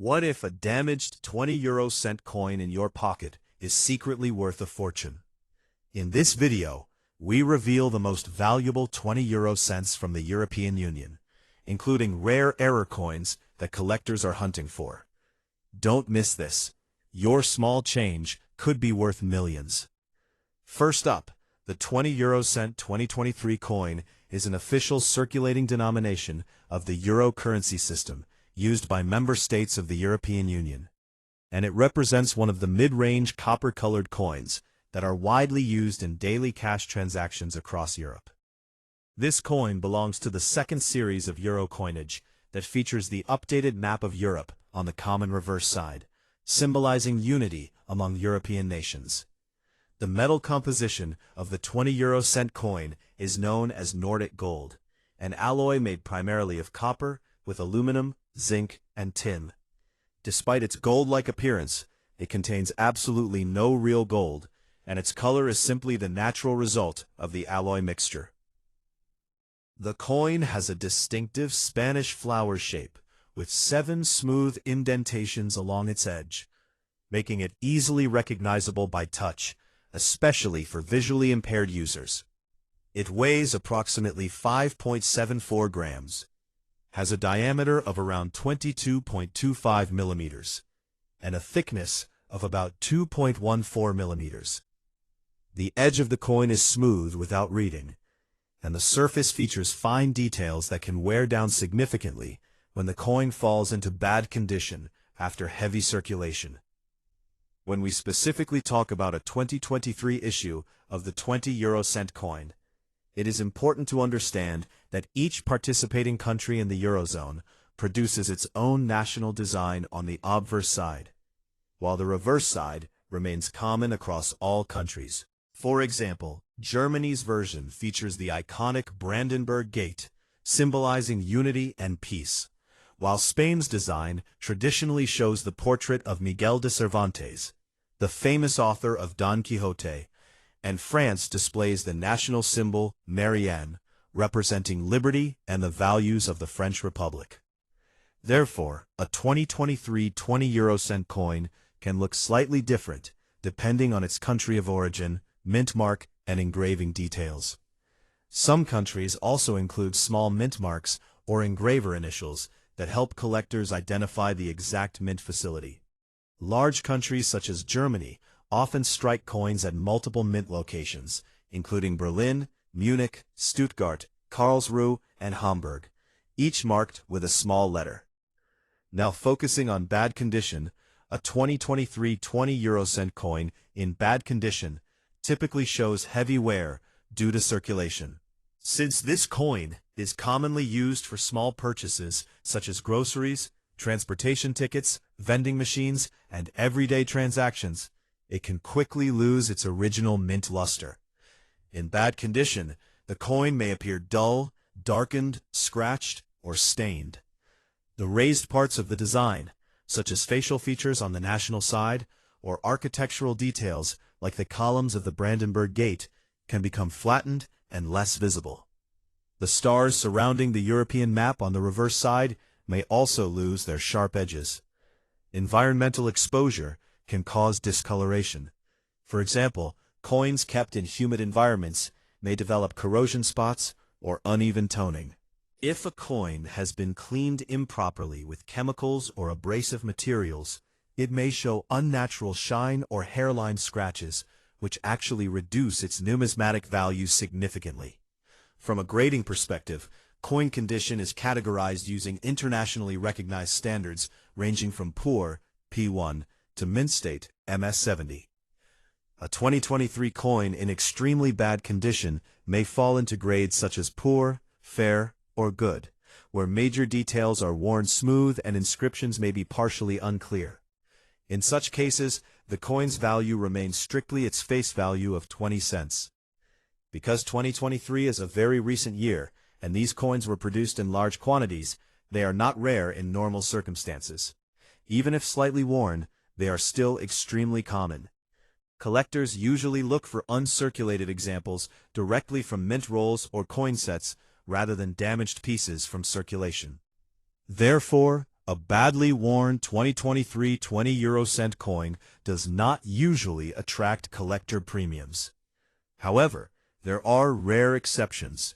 What if a damaged 20 cent coin in your pocket is secretly worth a fortune? In this video, we reveal the most valuable 20 cents from the European Union, including rare error coins that collectors are hunting for. Don't miss this. Your small change could be worth millions. First up, the 20 cent 2023 coin is an official circulating denomination of the euro currency system used by member states of the European Union, and it represents one of the mid-range copper-colored coins that are widely used in daily cash transactions across Europe. This coin belongs to the second series of euro coinage that features the updated map of Europe on the common reverse side, symbolizing unity among European nations. The metal composition of the 20 cent coin is known as Nordic gold, an alloy made primarily of copper with aluminum, zinc, and tin. Despite its gold-like appearance, it contains absolutely no real gold, and its color is simply the natural result of the alloy mixture. The coin has a distinctive Spanish flower shape, with 7 smooth indentations along its edge, making it easily recognizable by touch, especially for visually impaired users. It weighs approximately 5.74 grams, has a diameter of around 22.25 millimeters, and a thickness of about 2.14 millimeters. The edge of the coin is smooth without reading, and the surface features fine details that can wear down significantly when the coin falls into bad condition after heavy circulation. When we specifically talk about a 2023 issue of the 20 cent coin, it is important to understand that each participating country in the Eurozone produces its own national design on the obverse side, while the reverse side remains common across all countries. For example, Germany's version features the iconic Brandenburg Gate, symbolizing unity and peace, while Spain's design traditionally shows the portrait of Miguel de Cervantes, the famous author of Don Quixote, and France displays the national symbol Marianne, representing liberty and the values of the French Republic. Therefore, a 2023 20 cent coin can look slightly different depending on its country of origin, mint mark, and engraving details. Some countries also include small mint marks or engraver initials that help collectors identify the exact mint facility. Large countries such as Germany often strike coins at multiple mint locations, including Berlin, Munich, Stuttgart, Karlsruhe, and Hamburg, each marked with a small letter. Now focusing on bad condition, a 2023 20 cent coin in bad condition typically shows heavy wear due to circulation. Since this coin is commonly used for small purchases such as groceries, transportation tickets, vending machines, and everyday transactions, it can quickly lose its original mint luster. In bad condition, the coin may appear dull, darkened, scratched, or stained. The raised parts of the design, such as facial features on the national side or architectural details like the columns of the Brandenburg Gate, can become flattened and less visible. The stars surrounding the European map on the reverse side may also lose their sharp edges. Environmental exposure can cause discoloration. For example, coins kept in humid environments may develop corrosion spots or uneven toning. If a coin has been cleaned improperly with chemicals or abrasive materials, it may show unnatural shine or hairline scratches, which actually reduce its numismatic value significantly. From a grading perspective, coin condition is categorized using internationally recognized standards ranging from poor, P1, to mint state, MS70. A 2023 coin in extremely bad condition may fall into grades such as poor, fair, or good, where major details are worn smooth and inscriptions may be partially unclear. In such cases, the coin's value remains strictly its face value of 20 cents. Because 2023 is a very recent year, and these coins were produced in large quantities, they are not rare in normal circumstances. Even if slightly worn, they are still extremely common. Collectors usually look for uncirculated examples directly from mint rolls or coin sets rather than damaged pieces from circulation. Therefore, A badly worn 2023 20 € coin does not usually attract collector premiums. However, there are rare exceptions.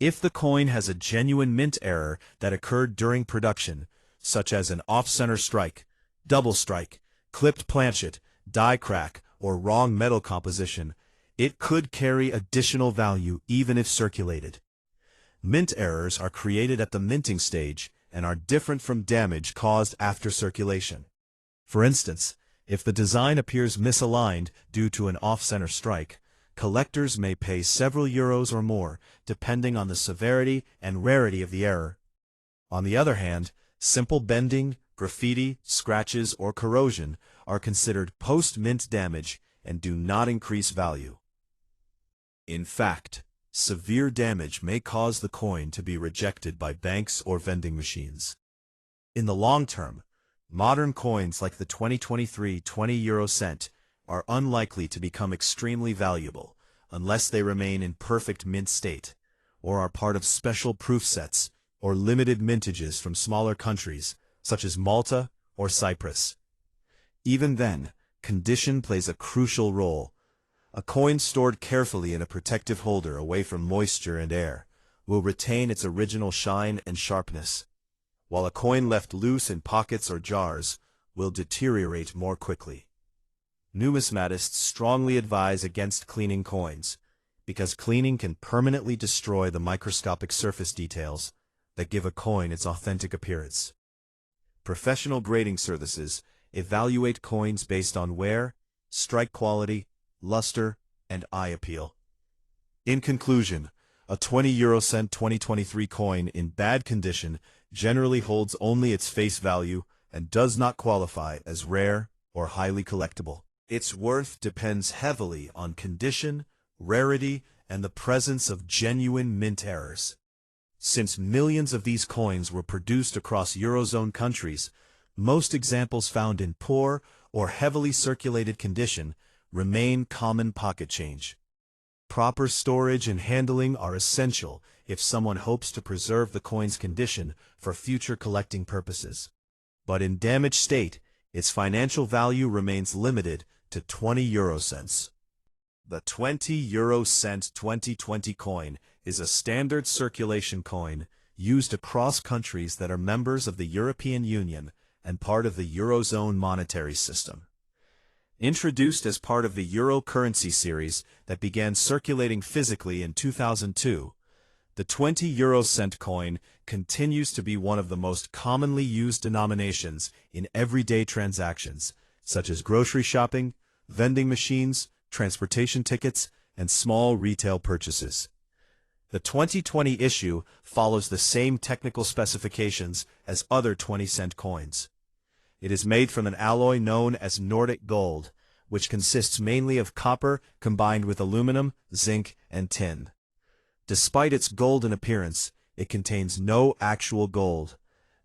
If the coin has a genuine mint error that occurred during production, such as an off-center strike, double strike, clipped planchet, die crack, or wrong metal composition, it could carry additional value even if circulated. Mint errors are created at the minting stage and are different from damage caused after circulation. For instance, if the design appears misaligned due to an off-center strike, collectors may pay several euros or more, depending on the severity and rarity of the error. On the other hand, simple bending, graffiti, scratches, or corrosion are considered post-mint damage and do not increase value. In fact, severe damage may cause the coin to be rejected by banks or vending machines. In the long term, modern coins like the 2023 20 € are unlikely to become extremely valuable unless they remain in perfect mint state, or are part of special proof sets or limited mintages from smaller countries such as Malta or Cyprus. Even then, condition plays a crucial role. A coin stored carefully in a protective holder away from moisture and air will retain its original shine and sharpness, while a coin left loose in pockets or jars will deteriorate more quickly. Numismatists strongly advise against cleaning coins, because cleaning can permanently destroy the microscopic surface details that give a coin its authentic appearance. Professional grading services evaluate coins based on wear, strike quality, luster, and eye appeal. In conclusion, a 20 € 2023 coin in bad condition generally holds only its face value and does not qualify as rare or highly collectible. Its worth depends heavily on condition, rarity, and the presence of genuine mint errors. Since millions of these coins were produced across Eurozone countries, most examples found in poor or heavily circulated condition remain common pocket change. Proper storage and handling are essential if someone hopes to preserve the coin's condition for future collecting purposes. But in damaged state, its financial value remains limited to 20 €. The 20 € 2020 coin is a standard circulation coin used across countries that are members of the European Union and part of the Eurozone monetary system. Introduced as part of the Euro currency series that began circulating physically in 2002, the 20 € coin continues to be one of the most commonly used denominations in everyday transactions, such as grocery shopping, vending machines, transportation tickets, and small retail purchases. The 2020 issue follows the same technical specifications as other 20-cent coins. It is made from an alloy known as Nordic gold, which consists mainly of copper combined with aluminum, zinc, and tin. Despite its golden appearance, it contains no actual gold.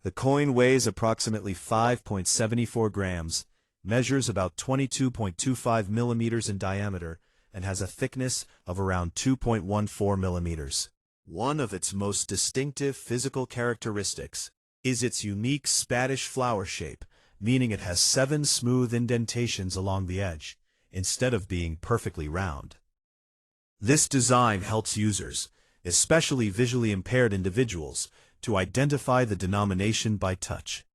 The coin weighs approximately 5.74 grams, measures about 22.25 millimeters in diameter, and has a thickness of around 2.14 millimeters. One of its most distinctive physical characteristics is its unique Spanish flower shape, meaning it has 7 smooth indentations along the edge, instead of being perfectly round. This design helps users, especially visually impaired individuals, to identify the denomination by touch.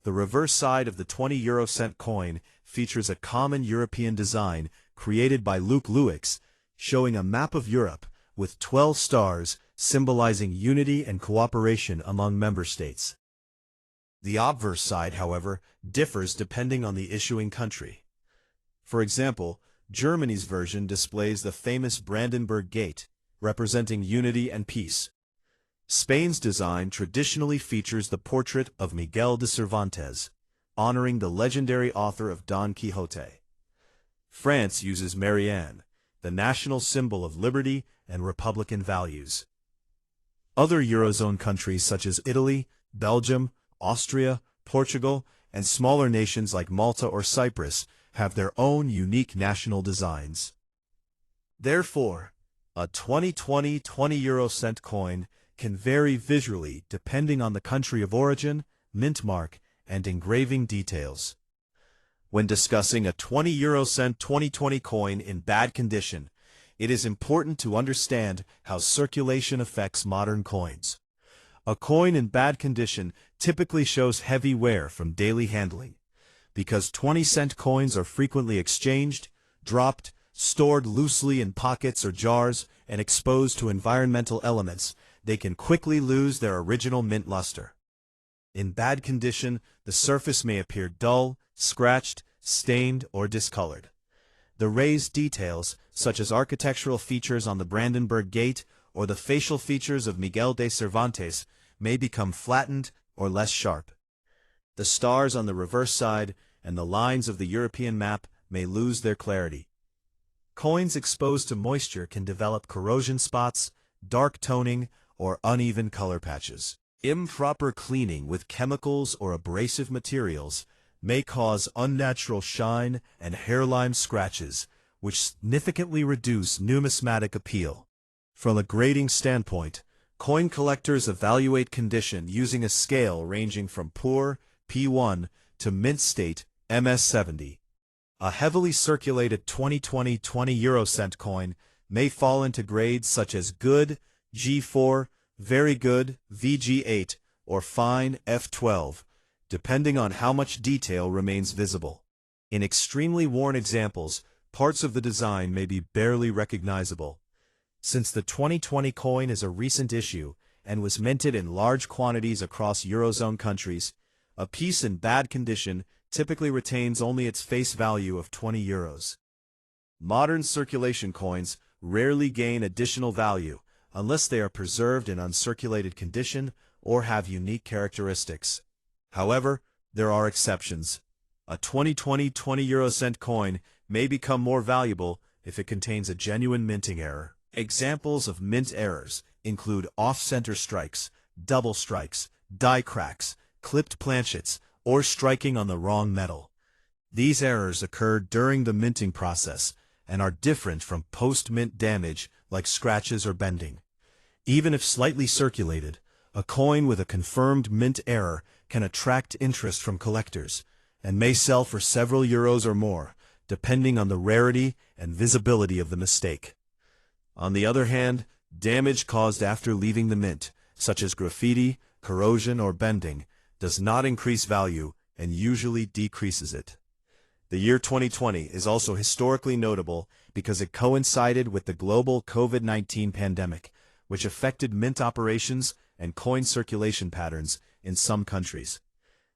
The reverse side of the 20 € coin features a common European design created by Luke Lewix, showing a map of Europe with 12 stars symbolizing unity and cooperation among member states. The obverse side, however, differs depending on the issuing country. For example, Germany's version displays the famous Brandenburg Gate, representing unity and peace. Spain's design traditionally features the portrait of Miguel de Cervantes, honoring the legendary author of Don Quixote. France uses Marianne, the national symbol of liberty and republican values. Other Eurozone countries such as Italy, Belgium, Austria, Portugal, and smaller nations like Malta or Cyprus have their own unique national designs. Therefore, a 20 € coin can vary visually depending on the country of origin, mint mark, and engraving details. When discussing a 20 euro cent 2020 coin in bad condition, it is important to understand how circulation affects modern coins. A coin in bad condition typically shows heavy wear from daily handling. Because 20-cent coins are frequently exchanged, dropped, stored loosely in pockets or jars, and exposed to environmental elements, they can quickly lose their original mint luster. In bad condition, the surface may appear dull, scratched, stained, or discolored. The raised details, such as architectural features on the Brandenburg Gate or the facial features of Miguel de Cervantes, may become flattened or less sharp. The stars on the reverse side and the lines of the European map may lose their clarity. Coins exposed to moisture can develop corrosion spots, dark toning, or uneven color patches. Improper cleaning with chemicals or abrasive materials may cause unnatural shine and hairline scratches, which significantly reduce numismatic appeal. From a grading standpoint, coin collectors evaluate condition using a scale ranging from poor, P1, to mint state, MS70. A heavily circulated 2020 20 euro cent coin may fall into grades such as good, G4, very good, VG8, or fine, F12, depending on how much detail remains visible. In extremely worn examples, parts of the design may be barely recognizable. Since the 2020 coin is a recent issue and was minted in large quantities across Eurozone countries, a piece in bad condition typically retains only its face value of 20 euros. Modern circulation coins rarely gain additional value unless they are preserved in uncirculated condition or have unique characteristics. However, there are exceptions. A 2020 20 euro cent coin may become more valuable if it contains a genuine minting error. Examples of mint errors include off-center strikes, double strikes, die cracks, clipped planchets, or striking on the wrong metal. These errors occur during the minting process and are different from post-mint damage like scratches or bending. Even if slightly circulated, a coin with a confirmed mint error can attract interest from collectors and may sell for several euros or more, depending on the rarity and visibility of the mistake. On the other hand, damage caused after leaving the mint, such as graffiti, corrosion, or bending, does not increase value and usually decreases it. The year 2020 is also historically notable because it coincided with the global COVID-19 pandemic, which affected mint operations and coin circulation patterns in some countries.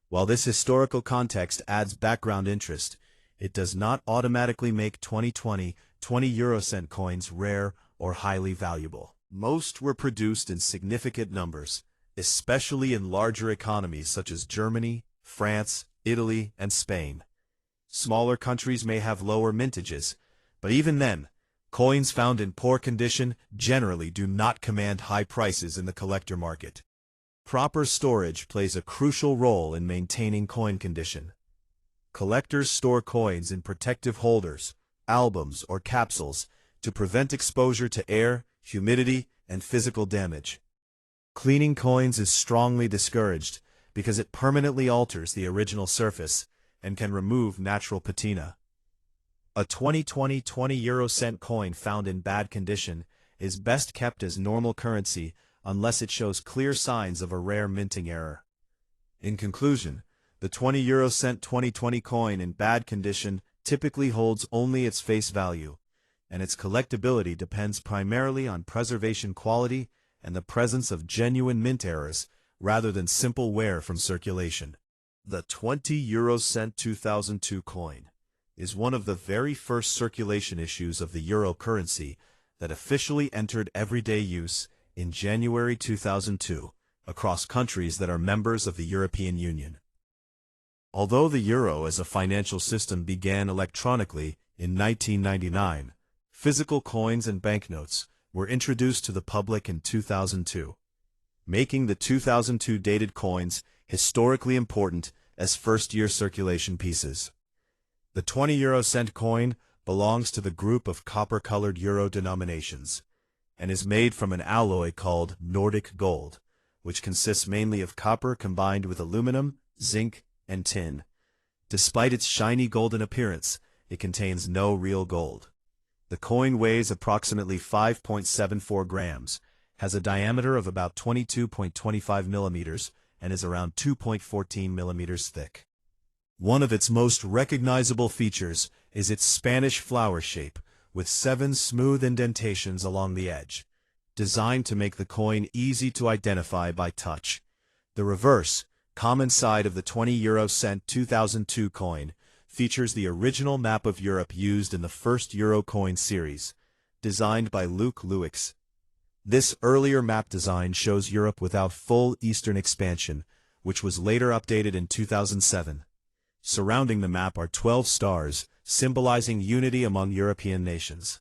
While this historical context adds background interest, it does not automatically make 2020 20 euro cent coins rare or highly valuable. Most were produced in significant numbers, especially in larger economies such as Germany, France, Italy, and Spain. Smaller countries may have lower mintages, but even then, coins found in poor condition generally do not command high prices in the collector market. Proper storage plays a crucial role in maintaining coin condition. Collectors store coins in protective holders, albums, or capsules to prevent exposure to air, humidity, and physical damage. Cleaning coins is strongly discouraged because it permanently alters the original surface and can remove natural patina. A 2020 20 euro cent coin found in bad condition is best kept as normal currency unless it shows clear signs of a rare minting error. In conclusion, the 20 euro cent 2020 coin in bad condition typically holds only its face value, and its collectability depends primarily on preservation quality and the presence of genuine mint errors rather than simple wear from circulation. The 20 euro cent 2002 coin is one of the very first circulation issues of the euro currency that officially entered everyday use in January 2002 across countries that are members of the European Union. Although the euro as a financial system began electronically in 1999, physical coins and banknotes were introduced to the public in 2002, making the 2002 dated coins historically important as first-year circulation pieces. The 20 euro cent coin belongs to the group of copper-colored euro denominations and is made from an alloy called Nordic gold, which consists mainly of copper combined with aluminum, zinc, and tin. Despite its shiny golden appearance, it contains no real gold. The coin weighs approximately 5.74 grams, has a diameter of about 22.25 millimeters, and is around 2.14 millimeters thick. One of its most recognizable features is its Spanish flower shape, with 7 smooth indentations along the edge, designed to make the coin easy to identify by touch. The reverse, common side of the 20 euro cent 2002 coin features the original map of Europe used in the first euro coin series, designed by Luc Louix. This earlier map design shows Europe without full eastern expansion, which was later updated in 2007. Surrounding the map are 12 stars, symbolizing unity among European nations.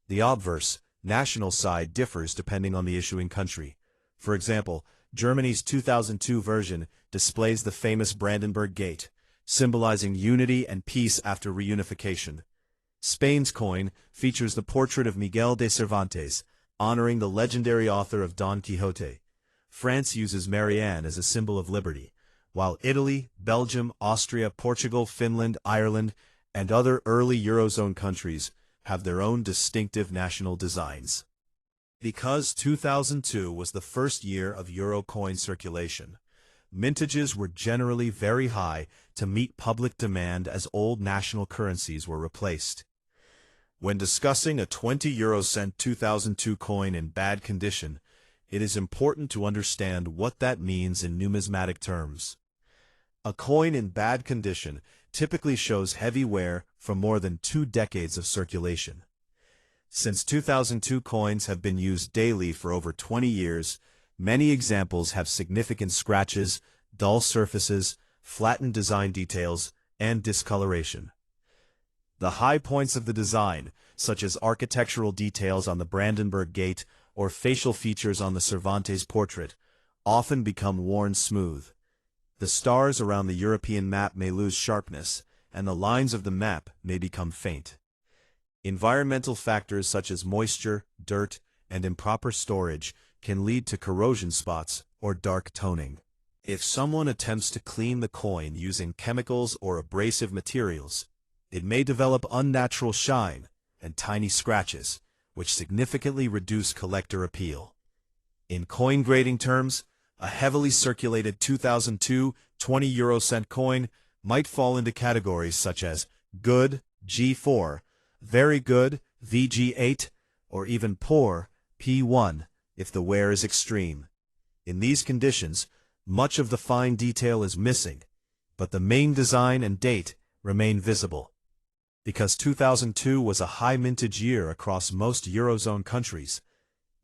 The obverse, national side differs depending on the issuing country. For example, Germany's 2002 version displays the famous Brandenburg Gate, symbolizing unity and peace after reunification. Spain's coin features the portrait of Miguel de Cervantes, honoring the legendary author of Don Quixote. France uses Marianne as a symbol of liberty, while Italy, Belgium, Austria, Portugal, Finland, Ireland, and other early Eurozone countries have their own distinctive national designs. Because 2002 was the first year of euro coin circulation, mintages were generally very high to meet public demand as old national currencies were replaced. When discussing a 20 euro cent 2002 coin in bad condition, it is important to understand what that means in numismatic terms. A coin in bad condition typically shows heavy wear from more than 2 decades of circulation. Since 2002 coins have been used daily for over 20 years, many examples have significant scratches, dull surfaces, flattened design details, and discoloration. The high points of the design, such as architectural details on the Brandenburg Gate or facial features on the Cervantes portrait, often become worn smooth. The stars around the European map may lose sharpness, and the lines of the map may become faint. Environmental factors such as moisture, dirt, and improper storage can lead to corrosion spots or dark toning. If someone attempts to clean the coin using chemicals or abrasive materials, it may develop unnatural shine and tiny scratches, which significantly reduce collector appeal. In coin grading terms, a heavily circulated 2002 20 euro cent coin might fall into categories such as good, G4, very good, VG8, or even poor, P1, if the wear is extreme. In these conditions, much of the fine detail is missing, but the main design and date remain visible. Because 2002 was a high mintage year across most Eurozone countries,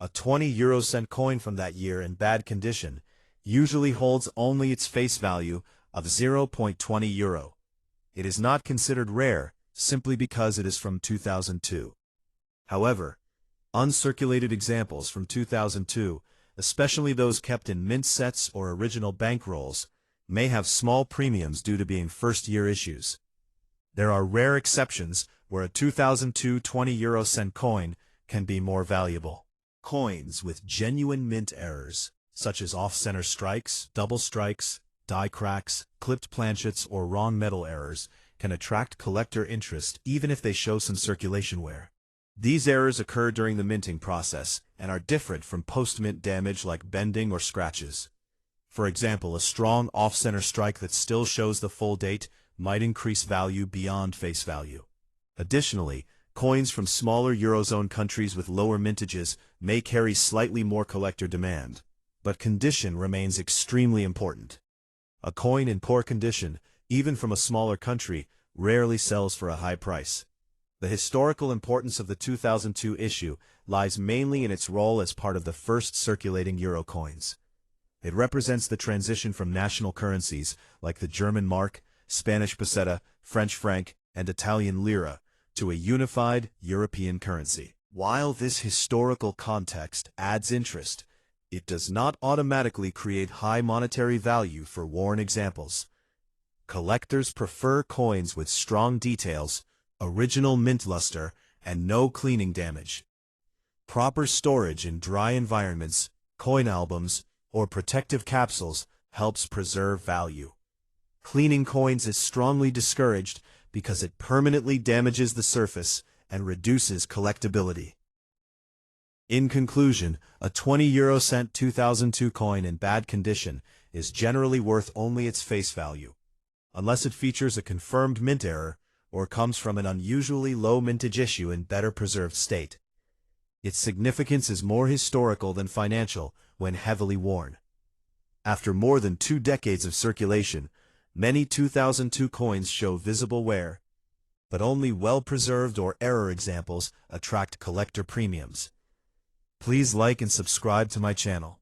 a 20 euro cent coin from that year in bad condition usually holds only its face value of 0.20 euro. It is not considered rare simply because it is from 2002. However, uncirculated examples from 2002, especially those kept in mint sets or original bankrolls, may have small premiums due to being first-year issues. There are rare exceptions where a 2002 20 euro cent coin can be more valuable. Coins with genuine mint errors, such as off-center strikes, double strikes, die cracks, clipped planchets, or wrong metal errors, can attract collector interest even if they show some circulation wear. These errors occur during the minting process and are different from post-mint damage like bending or scratches. For example, a strong off-center strike that still shows the full date might increase value beyond face value. Additionally, coins from smaller Eurozone countries with lower mintages may carry slightly more collector demand, but condition remains extremely important. A coin in poor condition, even from a smaller country, rarely sells for a high price. The historical importance of the 2002 issue lies mainly in its role as part of the first circulating euro coins. It represents the transition from national currencies, like the German mark, Spanish peseta, French franc, and Italian lira, to a unified European currency. While this historical context adds interest, it does not automatically create high monetary value for worn examples. Collectors prefer coins with strong details, original mint luster, and no cleaning damage. Proper storage in dry environments, coin albums, or protective capsules helps preserve value. Cleaning coins is strongly discouraged because it permanently damages the surface and reduces collectability. In conclusion, a 20 euro cent 2002 coin in bad condition is generally worth only its face value, unless it features a confirmed mint error or comes from an unusually low mintage issue in better preserved state. Its significance is more historical than financial when heavily worn. After more than 2 decades of circulation, many 2002 coins show visible wear, but only well-preserved or error examples attract collector premiums. Please like and subscribe to my channel.